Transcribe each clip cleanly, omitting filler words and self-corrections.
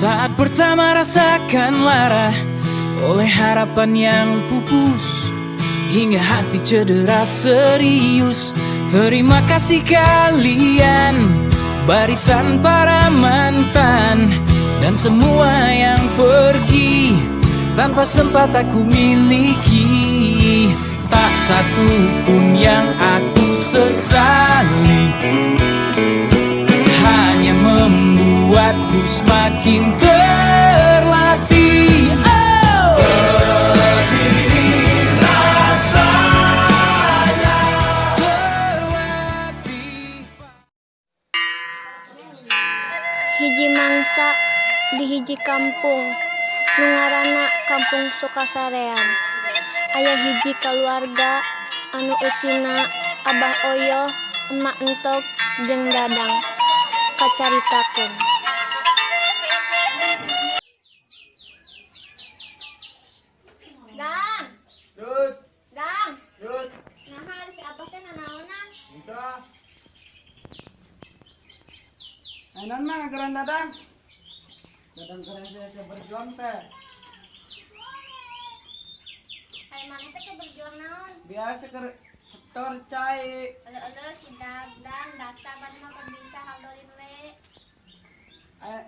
Saat pertama rasakan lara oleh harapan yang pupus, hingga hati cedera serius. Terima kasih kalian, barisan para mantan, dan semua yang pergi tanpa sempat aku miliki. Tak satu pun yang aku sesali, hanya membuatku semakin terlatih. Oh, begini rasanya terlatih. Hiji mangsa di hiji kampung, nu ngaranna Kampung Sukasarean. Aya hiji keluarga anu eusina Abah Oyoh, Emak Entok, jeung Dadang. Kacaritakeun. Dang. Yud. Dang. Yud. Naha si Abah teh nanaonan? Entah. Ainan mah ngageran Dadang. Dadang keren saya berjuang teh. Hai maneh teh berjuang naon? Biasa ke sektor cai. Eueuh si Dadang dasar ban mah bisa haldorin we.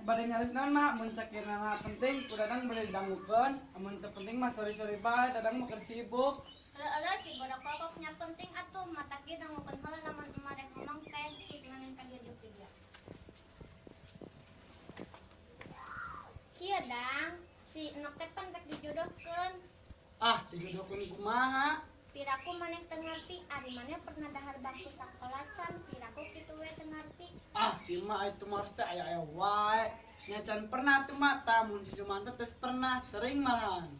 Bade nyaris naon mah mun sakirna mah penting ku Dadang bade dangukeun, amun teu penting mah sori-sori bae Dadang mah keur sibuk. Eueuh si bodak kokoknya penting atuh mata kieu dangukeun heula lamun emarek ngomong teh si manen ka dieu juga. Kieu Dang, si Enok teh pan rek dijodohkeun. Ah, dijodohkeun kumaha? Piraku maneh teu ngarti, ari maneh pernah dahar bangku sakola can, piraku kitu we teu ngarti. Ah, si mah itu mah teh aya wae. Nya can pernah tuh mata mun si Sumanta teh pernah, sering malahan.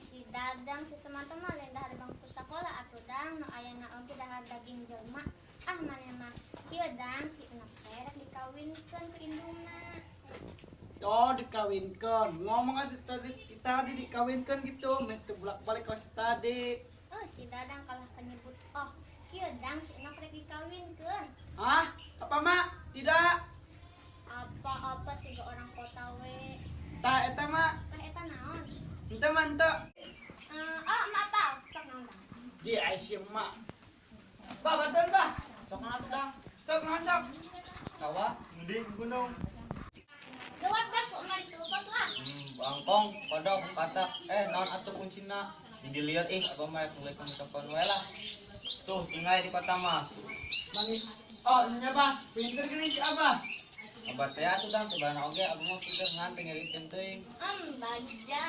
Si Dadang si Sumanta mah lain dahar bangku sakola atuh Dang, nu ayana oge dahar daging jelema. Ah maneh mah, kieu Dang si Enok teh rek dikawinkeun ku indungna. Oh, dikawinkan. Ngomong aja tadi dikawinkan gitu, metu bolak-balik kelas tadi. Oh, si Dadang kalah penyebut. Oh, kieu Dang si Enok rek dikawinkeun. Hah? Apa mak? Tidak. Apa-apa sih orang kota we. Tak eta mak. Tah eta naon? Ente mah ente. Oh, emak apa? Sok naon Dang? Ji Aisyah mak. Bah, bantuan bah. Sok naon Dang? Sok naon sok. Kawa, mending gunung. Gawat dah kok mari tulupot lah. Bangkong, kodok, katak, naon atuh kuncina di diliar abang mah mulai kamu wae lah. Tuh, tinggal di kota mah. Mani. Oh, nya bah, pinter gini si Abah. Abah teh atuh Dang, tebana oge abang mah pinter ngan ngeureutkeun teuing. Baja.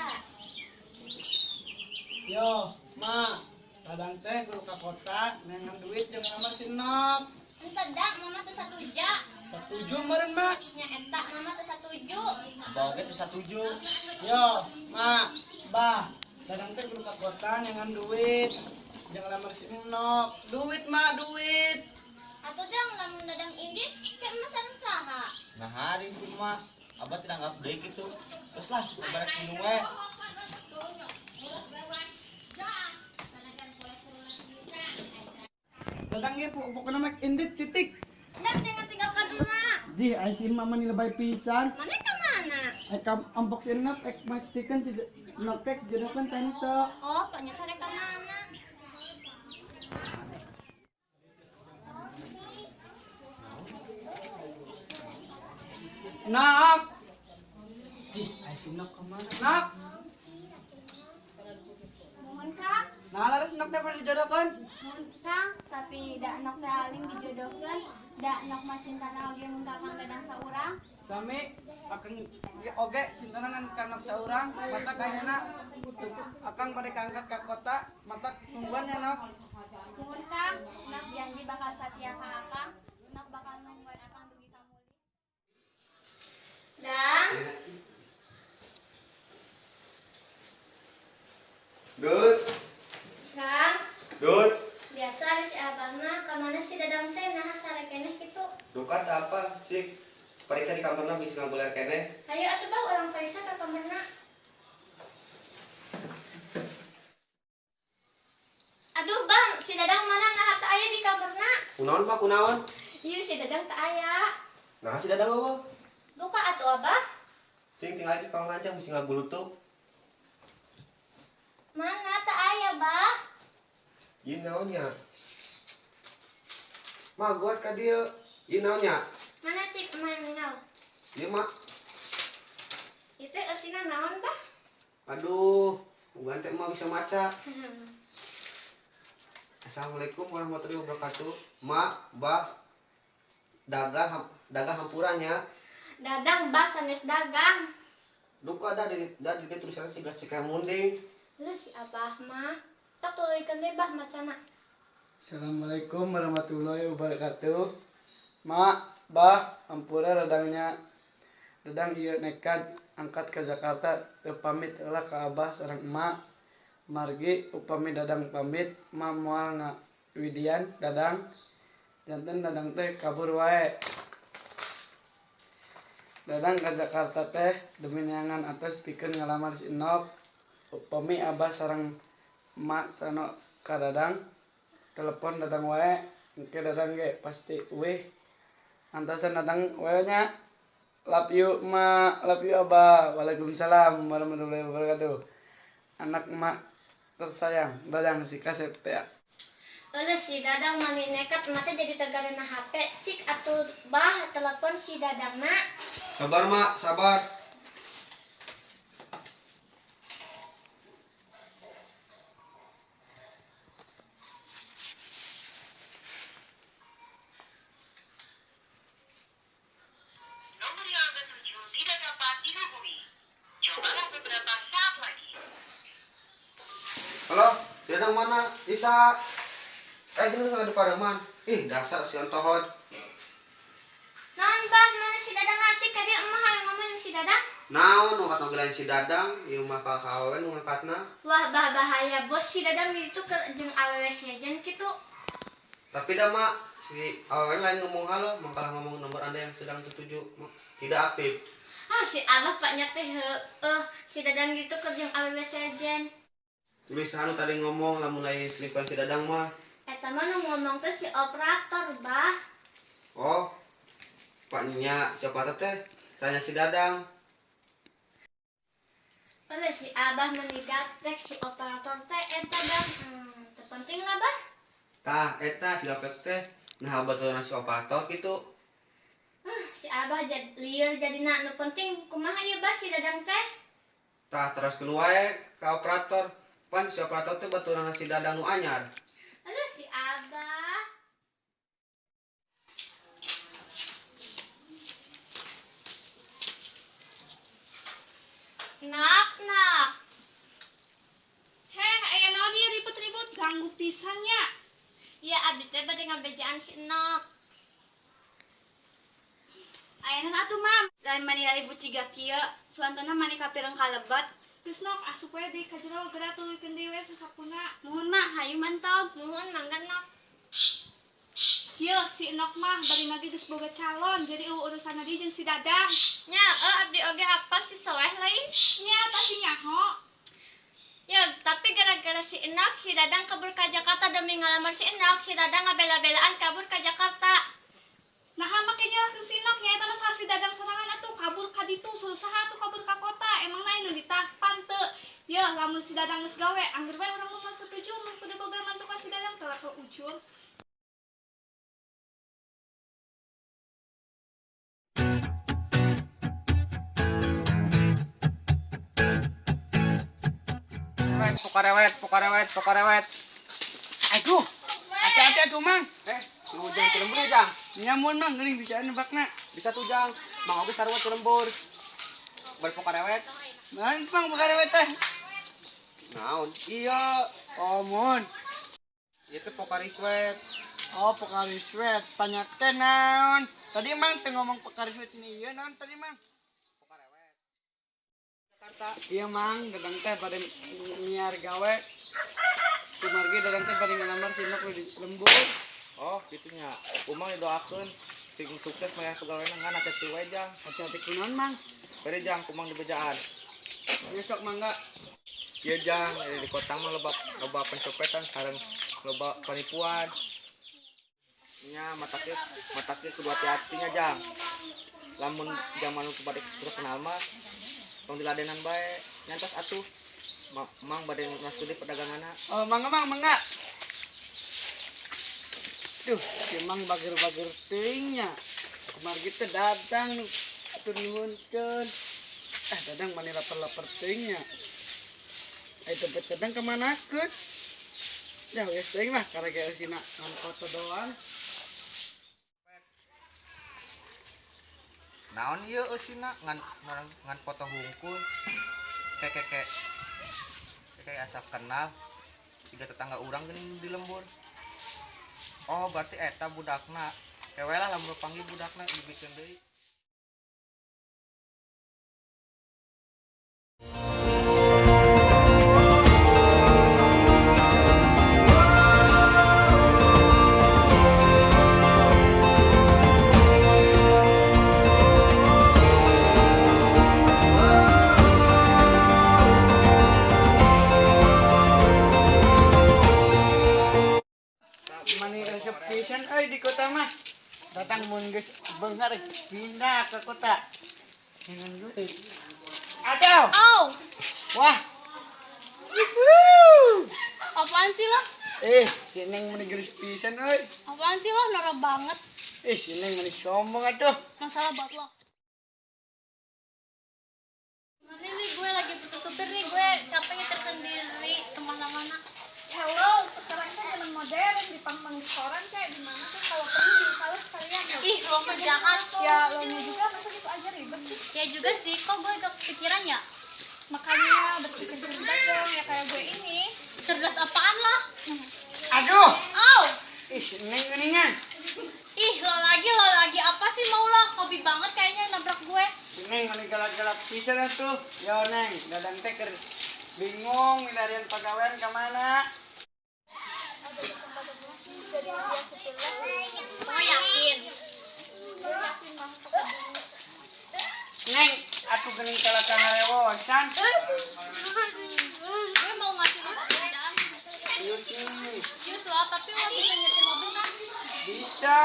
Yo, mak. Kadang teh kudu ka kota, nengan duit jeung nomor si Nok. Ente Dang, mama teu satuja. Setuju meureun mak. Nya eta mama teu satuju. Abah oge teh satuju. Yo, mak, bah, kadang teh kudu ka kota nengan duit. Jangan lamar si Nok. Duit mak, duit. Atuh Dang lamun Dadang indit kayak emas sareng saha. Nah hari sih mah abah tidak anggap deui kitu. Terus lah, barek minum wae. Dadang ge pokokna mak indit titik. Dang jangan tinggalkan emak. Di Aisyah mah mani lebay pisan. Mana ke mana? Kam ampok si Nok mastikeun si Nok teh jodohkeun tante. Oh, ternyata mereka mana? Nak. Ji, Aisyah Nok kemana? Nak. Mohon Kang. Nah, laras Nok teh pernah dijodohkeun. Mohon Kang, tapi da nok teh aling dijodohkeun, da nok mah cintana oge mun Kang Dadang saurang. Sami akan oge cintanan karena seorang mata kayaknya akan pada keangkat ke kota mata tungguannya nok. Nuhun Kang, Nok janji bakal setia ka Akang. Nok bakal nungguan Akang dugi ka Muli. Dang, Dut, Kang, Dut. biasa ada si Abah mah kamana si Dadang teh nah sare keneh kitu. Dukat apa sih? Periksa di kamarna bisa ngaguler kene. Hayu atuh Bang orang periksa ka kamarna. Aduh Bang, si Dadang mana nah teu aya di kamarna? Kunaon Pak, kunaon? Ieu si Dadang teu aya. Nah, si dadang apa? Duka atuh Abah. Cing tinggal di kamar aja bisa ngagulutuk. Mana teu aya, Bah? Ieu naonnya? Mah guat ka dieu. Ieu naonnya? Mana cik main minal? Ieu mah. Itu eusina naon, Bah? Aduh, bukan teh mah bisa maca. Assalamualaikum warahmatullahi wabarakatuh. Mak, Bah, dagang hampurannya. Dadang Bah sanes dagang. Duka ada di tulisannya si kayak munding. Lu si Abah mah. Sok tuluykeun deui Bah macana. Assalamualaikum warahmatullahi wabarakatuh. Mak, Bah, ampura dadangnya. Dadang ieu nekat angkat ke Jakarta teu pamit heula ka Abah sareng emak. Margi upami dadang pamit, emak moal ngawidian dadang. Janten dadang teh kabur wae. Dadang ke Jakarta teh demi neangan atas pikeun ngalamar si Enok. Upami Abah sareng emak sano ka dadang. Telepon dadang wae, engke dadang ge pasti eueuh. Antasan dadang wae nya. Love you emak, love you Abah. Waalaikumsalam warahmatullahi wabarakatuh. Anak emak tersayang, dadang si Kasep teh. Eueuh si Dadang mani nekat emak teh jadi tergarena HP. Cik atuh Bah telepon si Dadangna. Sabar, Mak, sabar. Nomor yang Anda tuju tidak dapat dihubungi. Cobalah beberapa saat lagi. Halo, dadang mana? Isa. Gini nggak ada pareman. Ih, dasar si Antohod. Naon Bah mana si Dadang cik ka dieu emah hayang ngomong si Dadang. Naon nu katonggelan si dadang, ieu mah kawen nu ngangkatna. Wah bah bahaya bos si Dadang itu ke jeung awewe sejen kitu. Tapi dah mak, si awen lain ngomong halo, mangkalah ngomong nomor Anda yang sedang tertuju tidak aktif. Ah si Abah paknya teh si Dadang gitu ke jeung awewe sejen. Tulisan tadi ngomong lamun lain selipan si dadang mah. Eta mah nu ngomong teh si operator Bah. Oh, paknya siapa teh? Saya si dadang. Oleh si Abah menigatrek si operator teh eta dan terpenting lah Bah. Tah, eta si gapek teh. Nah, baturan si operator gitu. Si Abah lieur jadina nu penting kumaha ieu Bah si Dadang teh? Tah, terus wae ka operator. Pan si operator teh baturan si dadang nu anyar. Aduh si Abah. Nak. Heh, aya naon ieu ribut-ribut ganggu pisan nya. Ya abdi teh bade ngabejaan si Enok. Aya naon atuh, Mam? Lain mani ribut ciga kieu, suantana mani kapireng kalebat. Geus nok asup we deui ka jero geura tuluykeun deui we sasakuna. Nuhun mak hayu mantog. Nuhun mangga Nok. Ieu si Enok mah bari lagi geus boga calon, jadi urusan deui jeung si Dadang. Nya abdi oge apa si Soleh lain? Nya pasti nyaho. Ya, tapi gara-gara si Enok, si Dadang kabur ke Jakarta demi ngalamar si Enok, si Dadang ngabela-belaan kabur ke Jakarta. Nah, makanya langsung si Enok nya eta masalah si Dadang sorangan atuh kabur ka ditu, suruh saha atuh kabur ka kota. Emang anu ditapan teu. Ieu lamun si Dadang geus gawe, angger we urang mah setuju mun kudu boga mantu ka si Dadang teu ke ujul. Pokarewet. Aduh, hati-hati atuh Mang. Nu ujang ke lembur jang. Nyamun Mang geuning bisa nebakna. Bisa tuh jang. Mang oge sarua ke lembur. berpokarewet. Naon Mang pakarewet teh? Naon? Iya. Oh mun. Itu pokariswet. Oh pokariswet. Tanya teh naon? Tadi Mang teh ngomong pokariswet ini ieu naon tadi Mang? Pokarewet. Jakarta. Iya Mang, dadang teh pada nyiar gawe. Kumargi dadang teh pada ngelamar sinok di lembur. Oh, gitunya. Umang didoakeun sing sukses mah pegawena ngan hati-hati wae jang. Hati-hati kunaon Mang? Beri jang kumang di bejaan. Besok mangga. Ieu jang di kota mah loba pencopetan sareng loba penipuan. Nya matake kudu hati-hatinya jang. Lamun zaman nu bade kenal mah tong diladenan bae. Nyantos atuh. Mang bade ngastudi perdaganganna. Oh mangga Mang, mangga. Duh, si Mang bager-bager teuingnya. Kumargi teh dadang nih. Atur nuhunkeun. Dadang mani lapar-lapar teuingnya. Tempat dadang kemanakeun? Ya geus teuing lah karek sina ngan foto doang. Naon ieu eusina ngan foto hungkul. Keke asa kenal. Tiga tetangga urang geuning di lembur. Oh, berarti eta budakna. Kewe lah lamun panggil budakna dibikeun deui. Mani resep pisan euy di kota mah. Datang mun geus beunghar pindah ke kota. Dengan duit. Aduh. Oh, Wah. Yuhuu. apaan sih lo? Si Neng mani geus pisan euy. Apaan sih lo? Norak banget. Si Neng mani sombong atuh. Masalah buat lo. Mana nih gue lagi butuh supir nih, gue capeknya tersendiri kemana-mana. Hello, sekarang kan zaman modern di pang-pang restoran kayak gimana tuh kalau perlu diinstalin sekalian ya. Ih, lo mah jahat. Ya, lo nya juga masa gitu aja ribet sih. Ya juga sih, kok gue gak kepikiran ya? Makanya berpikir cerdas dong, ya kayak gue ini. Cerdas apaan lah? Aduh. Oh, Si Neng geningan. ih lo lagi apa sih mau lo? Hobi banget kayaknya nabrak gue. Si Neng mani galak-galak pisan atuh. Yo Neng, dadang teh keur bingung milarian pagawean ka mana. Lo yakin? Neng, atuh geuning kala ka ngarewosan. Gue mau ngasih lo kerjaan. Serius lo, tapi lo bisa nyetir mobil kan? Bisa.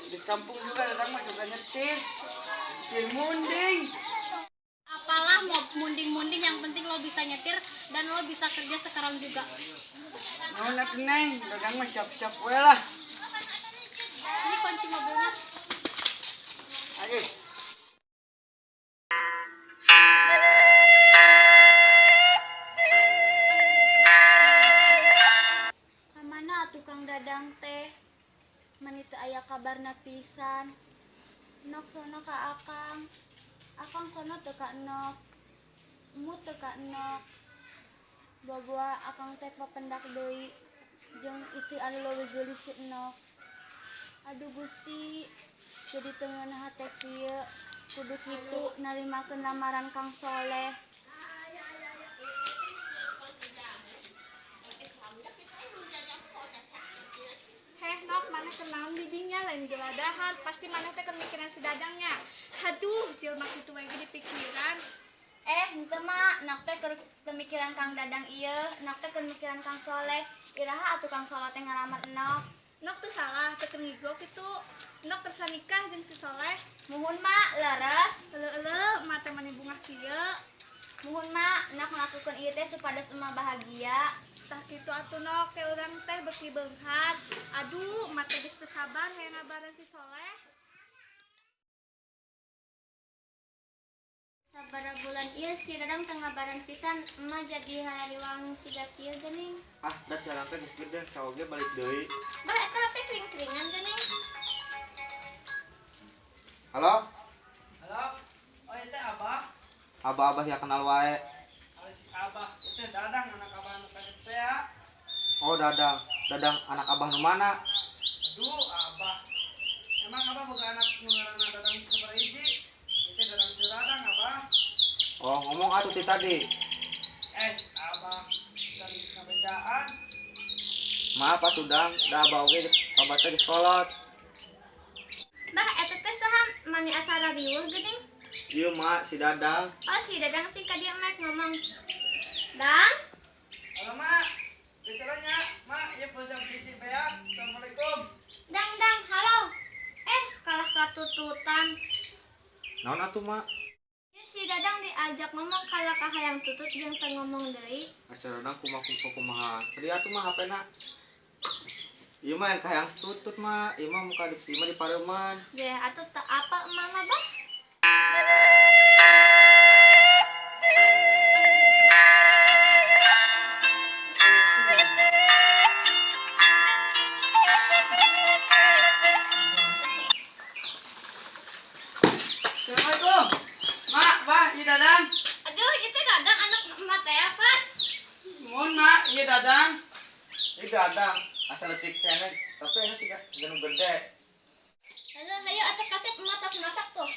Di kampung juga dadang mah juga nyetir. Nyetir munding. Apalah mau munding-munding, yang penting lo bisa nyetir dan lo bisa kerja sekarang juga. Naon atuh Neng, dadang mah siap-siap we lah. Ini kunci mobilnya. Ayo. Kamana tukang dadang teh? Mani teu aya kabarna pisan. Nok sono ka Akang. Akang sono teu ka Enok. Emu teu ka Enok. Boboa Akang teh papendak deui jeung istri anu leuwih geulis si Enok. Aduh Gusti, jadi teu ngeunaha teh kieu. Kudu kitu narimakeun lamaran Kang Soleh. Heh Nok, mana kenaon bidinya lain geladahan, pasti mana teh kemikiran si dadangnya. Aduh, jelma kitu we ge dipikiran. Henteu mah, nak teh keur pemikiran Kang Dadang ieu, nak teh keur mikiran Kang Soleh. Iraha atuh Kang Soleh teh ngalamar Enok. Nok tuh salah, teu ngigo kitu. Nok tersa nikah jeung si Soleh. Muhun mak, leres. Euleuh, mah teh mani bunga kieu. Muhun mak, nak ngelakukan ieu teh supados emak bahagia. Tah kitu atuh Nok, teh urang teh beki beunghar. Aduh, mah teh geus teu sabar hayang ngabaran si Soleh. Sabaraha bulan ieu si Dadang teu ngabaran pisan, emak jadi hariwang siga kieu geuning. Ah, da jarang teh geus gede saoge balik deui. Bah eta teh kring-kringan geuning. Halo? Halo. Oh, itu Abah. Abah-abah ya kenal wae. Ada si Abah, itu Dadang anak Abah anu kaget teh ya. Oh, Dadang. Dadang anak abah nu mana? Aduh, Abah. Emang Abah boga anak nu ngaranna Dadang sabaraha? Itu Dadang si Dadang, Abah. Oh, ngomong atuh ti tadi. Abah dari kabejaan. Maaf atuh Dang, da abah oge abah teh geus kolot. Bah, eta teh saha mani asal riweuh geuning? Ieu mah si Dadang. Oh, si Dadang sih ka dieu mek ngomong. Dang, Halo, Mak. Bicaranya, Mak, ieu pesan bisi beak. Assalamualaikum. dang, halo. Kalah katututan. Naon atuh, Mak? Ieu si Dadang diajak ngomong kalah ka hayang tutut jeung teu ngomong deui. Asa Dadang kumaha. Tadi atuh mah HP-na. Ieu mah yang kahayang tutut mah, ieu mah muka di mah di pareuman. Deh, atuh teu apal emang mah, Bah? Assalamualaikum. Mak, Bah, ieu Dadang. Aduh, itu Dadang anak emak teh apa? Mohon, Mak, ieu Dadang. Ieu Dadang, asal letik cenah, tapi ini sih ganu gede. Lalu, hayu atuh kasep emak tos masak tuh.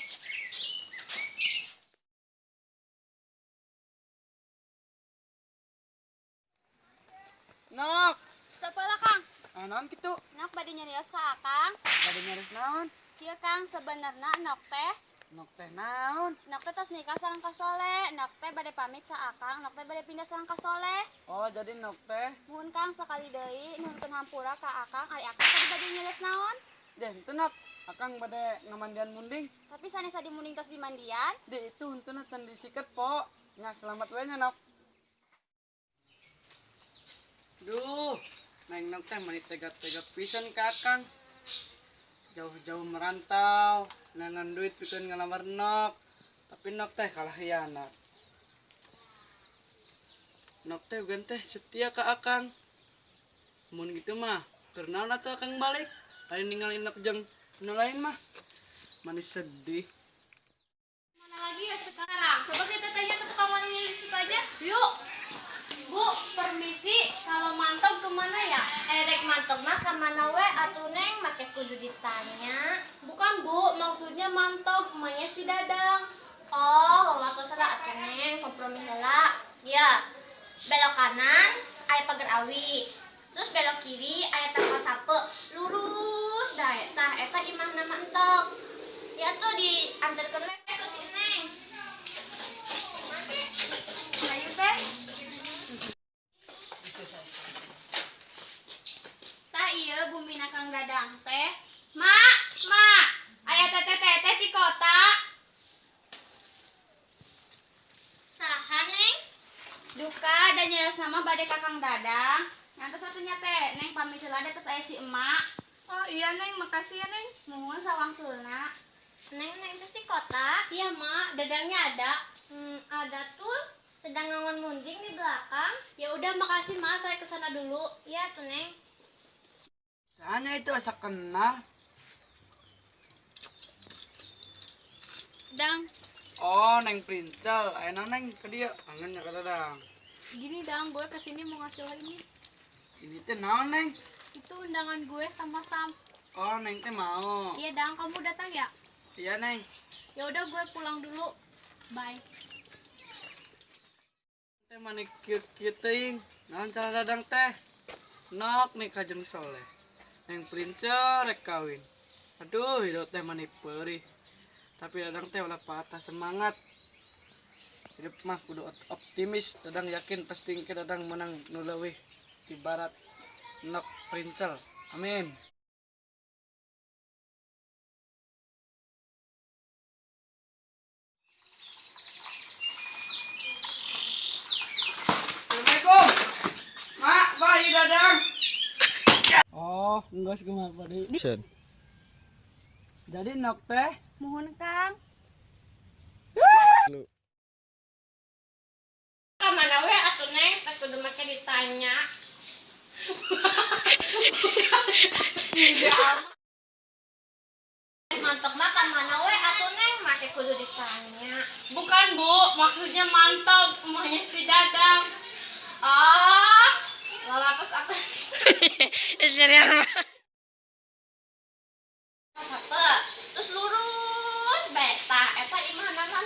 Nok. Sapalah Kang? Naon kitu? Nok bade nyarios ka Akang. Bade nyaris naon? Kieu Kang sebenarnya nok teh Nok teh naon? tos nikah sareng ka Soleh. Nok teh bade pamit ka Akang, nok teh bade pindah sareng ka Soleh. Oh, jadi nok teh. Muhun Kang sekali deui nuntun hampura ka Akang ari Akang tadi bade nyeuleus naon. Deh, itu Nok. Akang bade ngamandian munding. Tapi sanesa dimuning tos dimandian. Deh, itu henteu can disiket, Po. Nya selamat we nya, Nok. Duh, neng Nok teh mani tega-tega pisan ka Akang. Jauh-jauh merantau, nanan duit pikeun ngalamar Nok. Tapi Nok teh kalah hianat. Nok teh ugan teh setia ka Akang. Mun gitu mah, keur naon atuh Akang balik? Lain ninggalin Nok jeung nu lain mah. Manis sedih. Mana lagi ya sekarang? Coba kita tanya ke tukang warung yang di situ aja. Yuk. Bu, permisi. Kalau mantap kemana ya? Rek mantog mah ka mana we atuh Neng make kudu ditanya. Bukan Bu, maksudnya mantap. Emaknya si Dadang. Oh, lah terserah atuh Neng, kompromi heula. Ya. Belok kanan aya pagar awi. Terus belok kiri aya tangkal sape. Lurus dae. Tah eta imah nama entok. Ya tuh diantarkeun we ke si Neng. Ayo teh. Tah ieu bumina Kang Dadang teh. Mak, aya teteh di kota. Saha Neng? Duka dan nyeles nama bade ka Kang Dadang. Ngantos satunya teh, Neng pamit heula deh tos aya si emak. Oh iya Neng, makasih ya Neng. Muhun sawangsulna. Neng teh di kota. Iya Mak, Dadangnya ada. Ada tuh sedang ngawon munding di belakang. Ya udah makasih Mak, saya kesana dulu. Iya tuh Neng. Sanya itu asa kenal. Dang, Oh, Neng Princel. Ayeuna Neng ke dieu. Kangen nya ka Dadang. gini Dang, gue kesini mau ngasih lo ini. Ini teh naon, Neng? Itu undangan gue sama Sam. Oh, Neng teh mau. Iya Dang, kamu datang ya? Iya, Neng. Ya udah gue pulang dulu. Bye. Teh manik kieu-kieu teuing. Naon cara Dadang teh? Nok nikah jeung Soleh. Neng Princel rek kawin. Aduh, hidup teh manik peurih. Tapi Dadang teh ulah patah semangat. Hidup mah kudu optimis. Dadang yakin pasti engke Dadang menang nu leuwih ibarat Nok Princel. Amin. Assalamualaikum. Mak, bayi Dadang. Oh, enggak kumaha pade. Jadi Nok teh Muhun Kang. Ka mana we atuh Neng? Teh kudu make ditanya. Mantap mah ka mana we atuh Neng? Make kudu ditanya. Bukan Bu, maksud Apa? Terus lurus beta eta imana kan?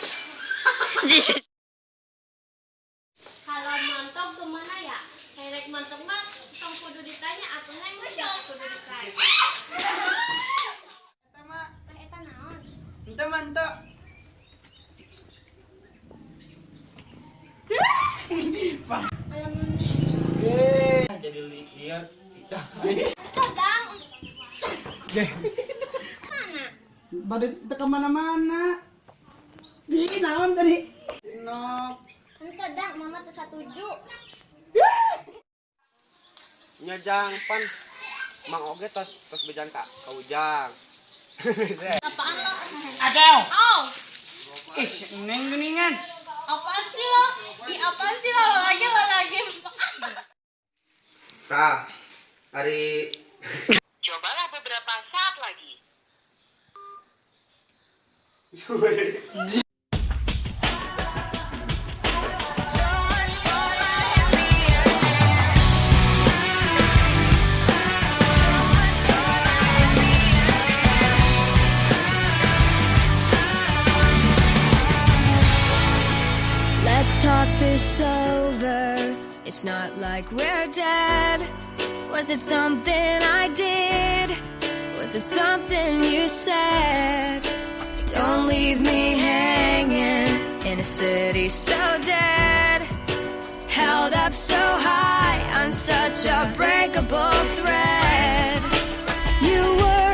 Kalau mantok kemana ya? Herek mantok mah tong kudu ditanya atau neng mah kudu ditanya. Eta mah Eta naon? ente mantok. Alamun Jadi liar. Dadang. Mana? Bade teu ka mana-mana. Di naon tadi? Inop. Ente dang mama teu satuju. Nya jang pan Mang Oge tos bejan ka Ujang. Apaan lo? Adau. Oh, Ih, neng geningan. apaan sih lo? Apaan sih lo lagi? Tah, hari Cobalah beberapa saat lagi. Let's talk this over. It's not like we're dead. Was it something I did? Was it something you said? Don't leave me hanging in a city so dead. Held up so high on such a breakable thread. You were